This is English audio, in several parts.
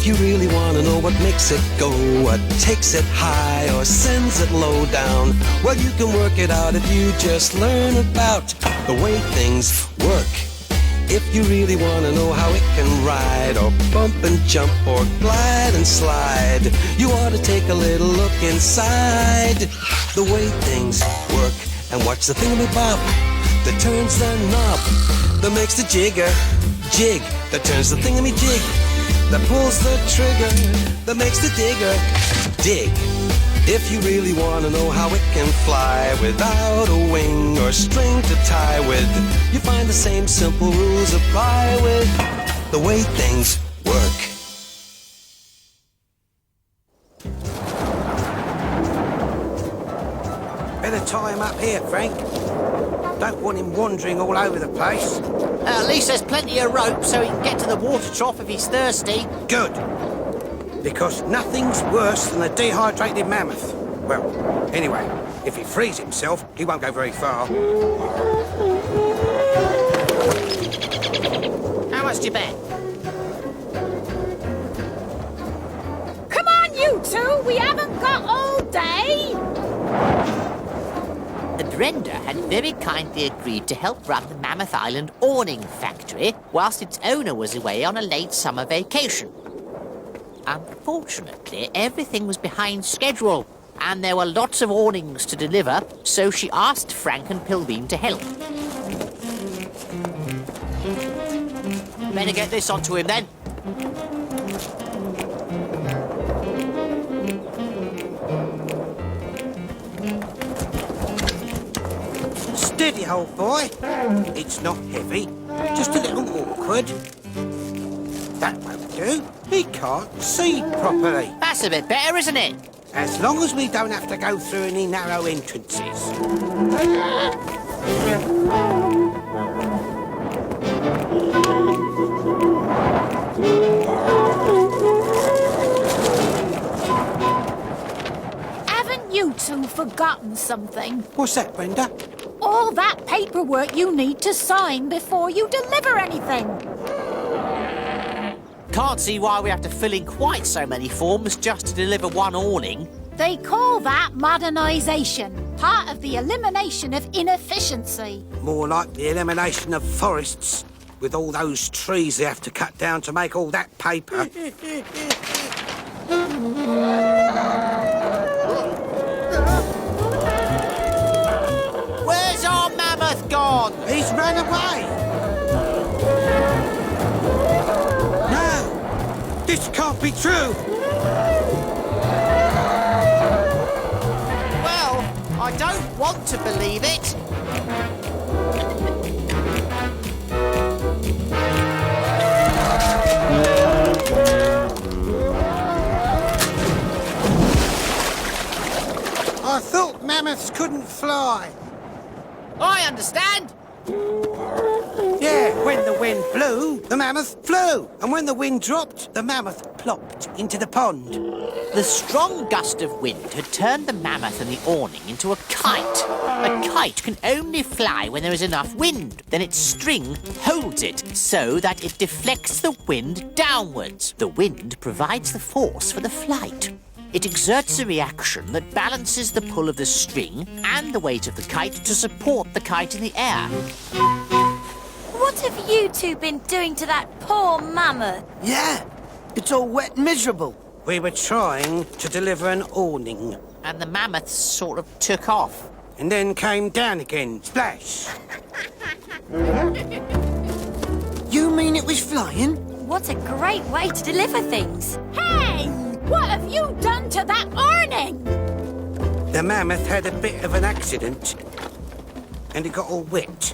If you really want to know what makes it go, what takes it high or sends it low down, well, you can work it out if you just learn about the way things work. If you really want to know how it can ride or bump and jump or glide and slide, you ought to take a little look inside the way things work and watch the thingamabob that turns the knob, that makes the jigger jig, that turns the thingamajig, that pulls the trigger, that makes the digger dig. If you really want to know how it can fly without a wing or string to tie with, you find the same simple rules apply with the way things work. Better tie him up here, Frank. Don't want him wandering all over the place. At least there's plenty of rope so he can get to the water trough if he's thirsty. Good. Because nothing's worse than a dehydrated mammoth. Well, anyway, if he frees himself, he won't go very far. How much do you bet? Come on, you two! We haven't got all day! The Brenda had very kindly agreed to help run the Mammoth Island awning factory whilst its owner was away on a late summer vacation. Unfortunately, everything was behind schedule, and there were lots of awnings to deliver, so she asked Frank and Pilbeam to help. Better get this onto him, then. Steady, old boy. It's not heavy, just a little awkward. That won't do. He can't see properly. That's a bit better, isn't it? As long as we don't have to go through any narrow entrances. Haven't you two forgotten something? What's that, Brenda? All that paperwork you need to sign before you deliver anything. Can't see why we have to fill in quite so many forms just to deliver one awning. They call that modernisation, part of the elimination of inefficiency. More like the elimination of forests, with all those trees they have to cut down to make all that paper. Where's our mammoth gone? He's run away. No, this can't be true. Well, I don't want to believe it. I thought mammoths couldn't fly. I understand. Yeah, when the wind blew, the mammoth flew. And when the wind dropped, the mammoth plopped into the pond. The strong gust of wind had turned the mammoth and the awning into a kite. A kite can only fly when there is enough wind. Then its string holds it so that it deflects the wind downwards. The wind provides the force for the flight. It exerts a reaction that balances the pull of the string and the weight of the kite to support the kite in the air. What have you two been doing to that poor mammoth? Yeah, it's all wet and miserable. We were trying to deliver an awning. And the mammoth sort of took off. And then came down again. Splash! You mean it was flying? What a great way to deliver things. Hey! What have you done to that awning? The mammoth had a bit of an accident. And it got all wet.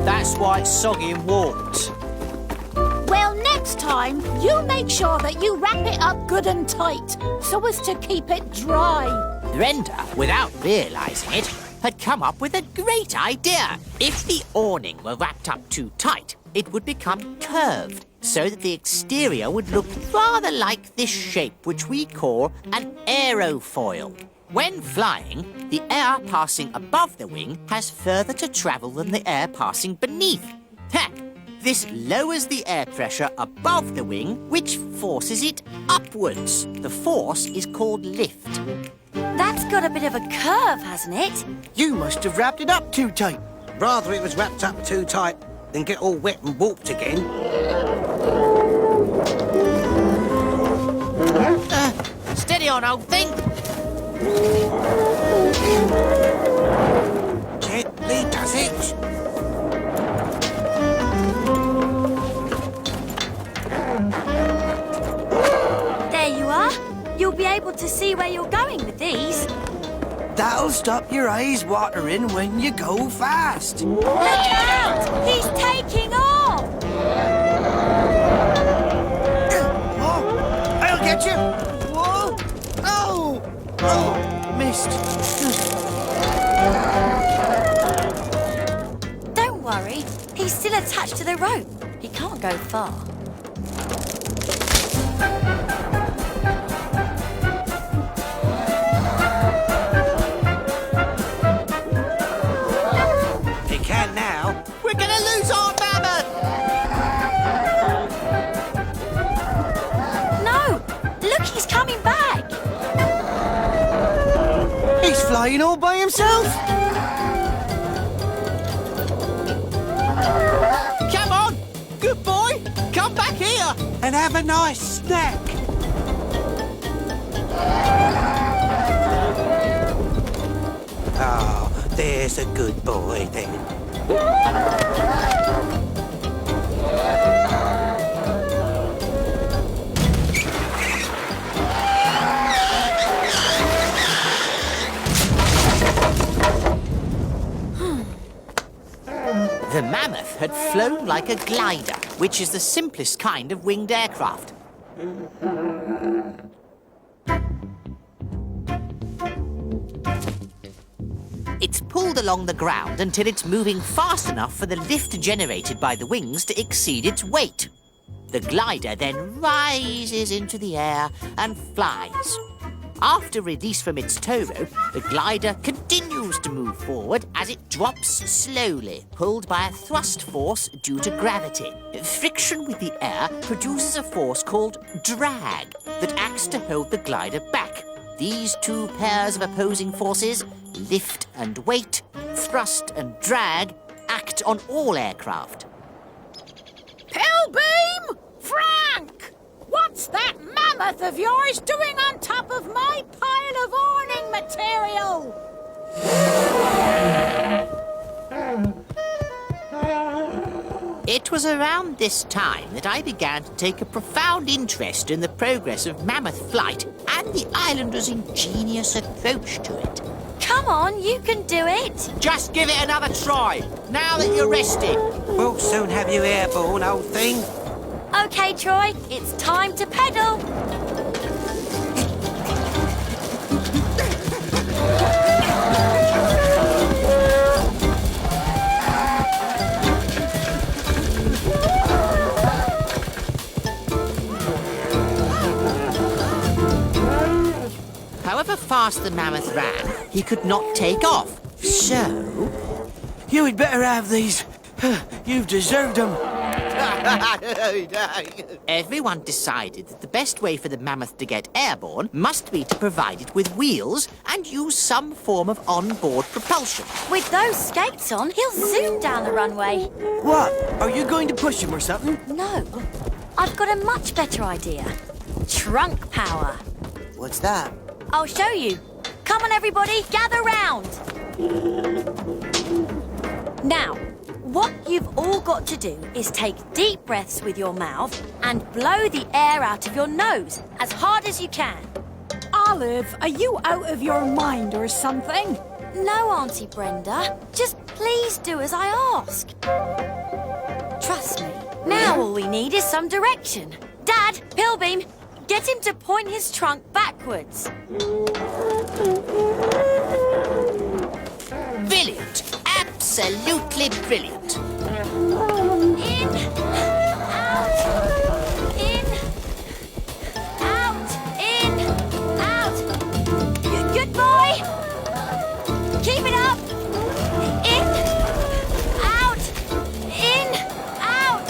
That's why it's soggy and warped. Well, next time, you make sure that you wrap it up good and tight, so as to keep it dry. Brenda, without realising it, had come up with a great idea. If the awning were wrapped up too tight, it would become curved, so that the exterior would look rather like this shape, which we call an aerofoil. When flying, the air passing above the wing has further to travel than the air passing beneath. Ha! This lowers the air pressure above the wing, which forces it upwards. The force is called lift. That's got a bit of a curve, hasn't it? You must have wrapped it up too tight. Rather it was wrapped up too tight than get all wet and warped again. Steady on, old thing. Gently does it. There you are. You'll be able to see where you're going with these. That'll stop your eyes watering when you go fast. Look out! He's taking off! Oh, I'll get you. Whoa! Oh! Oh, missed. Don't worry. He's still attached to the rope. He can't go far. He can now. We're gonna lose our mammoth! No! Look, he's coming back! He's flying all by himself. Come on! Good boy! Come back here! And have a nice snack. Oh, there's a good boy then. The Mammoth had flown like a glider, which is the simplest kind of winged aircraft. It's pulled along the ground until it's moving fast enough for the lift generated by the wings to exceed its weight. The glider then rises into the air and flies. After release from its tow rope, the glider continues to move forward as it drops slowly, pulled by a thrust force due to gravity. Friction with the air produces a force called drag that acts to hold the glider back. These two pairs of opposing forces, lift and weight, thrust and drag, act on all aircraft. Pillbeam! Frank! What's that mammoth of yours doing on top of my pile of awning material? It was around this time that I began to take a profound interest in the progress of mammoth flight and the islanders' ingenious approach to it. Come on, you can do it. Just give it another try, now that you're rested. We'll soon have you airborne, old thing. Okay, Troy, it's time to pedal. However fast the mammoth ran, he could not take off. So, You had better have these. You've deserved them. everyone decided that the best way for the mammoth to get airborne must be to provide it with wheels and use some form of on-board propulsion. With those skates on, he'll zoom down the runway. What? Are you going to push him or something? No, I've got a much better idea. Trunk power. What's that? I'll show you. Come on, everybody, gather round. Now, what you've all got to do is take deep breaths with your mouth and blow the air out of your nose as hard as you can. Olive, are you out of your mind or something? No, Auntie Brenda. Just please do as I ask. Trust me. Now all we need is some direction. Dad, Pillbeam, get him to point his trunk backwards. Brilliant! Absolutely brilliant! In, out, in, out, in, out. Good boy. Keep it up. In, out,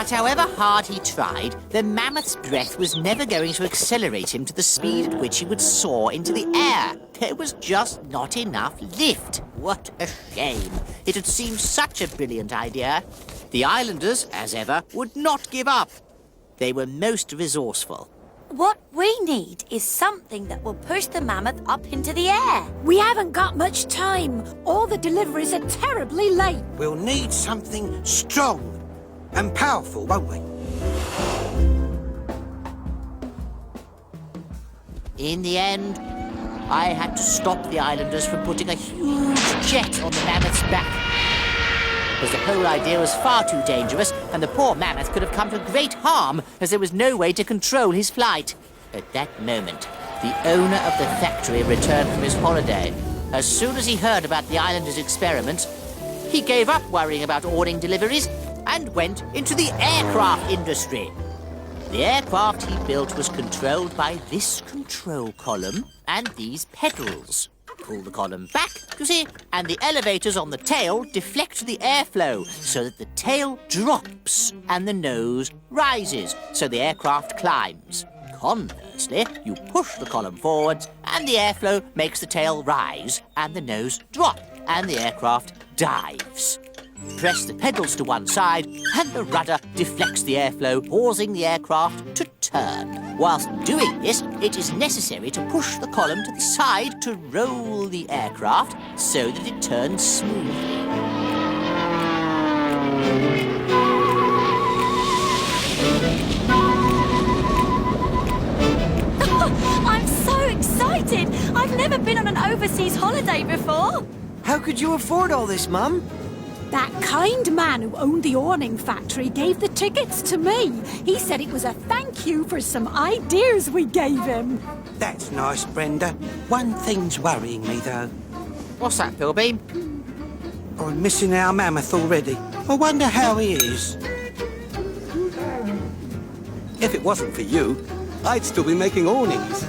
But however hard he tried, the mammoth's breath was never going to accelerate him to the speed at which he would soar into the air. There was just not enough lift. What a shame. It had seemed such a brilliant idea. The islanders, as ever, would not give up. They were most resourceful. What we need is something that will push the mammoth up into the air. We haven't got much time. All the deliveries are terribly late. We'll need something strong and powerful, won't we? In the end, I had to stop the islanders from putting a huge jet on the mammoth's back. Because the whole idea was far too dangerous, and the poor mammoth could have come to great harm, as there was no way to control his flight. At that moment, the owner of the factory returned from his holiday. As soon as he heard about the islanders' experiments, he gave up worrying about awning deliveries and went into the aircraft industry. The aircraft he built was controlled by this control column and these pedals. Pull the column back, you see, and the elevators on the tail deflect the airflow so that the tail drops and the nose rises, so the aircraft climbs. Conversely, you push the column forwards and the airflow makes the tail rise and the nose drop and the aircraft dives. Press the pedals to one side and the rudder deflects the airflow, causing the aircraft to turn. Whilst doing this, it is necessary to push the column to the side to roll the aircraft so that it turns smoothly. I'm so excited! I've never been on an overseas holiday before. How could you afford all this, Mum? That kind man who owned the awning factory gave the tickets to me. He said it was a thank you for some ideas we gave him. That's nice, Brenda. One thing's worrying me, though. What's that, Philbeam? I'm missing our mammoth already. I wonder how he is. If it wasn't for you, I'd still be making awnings.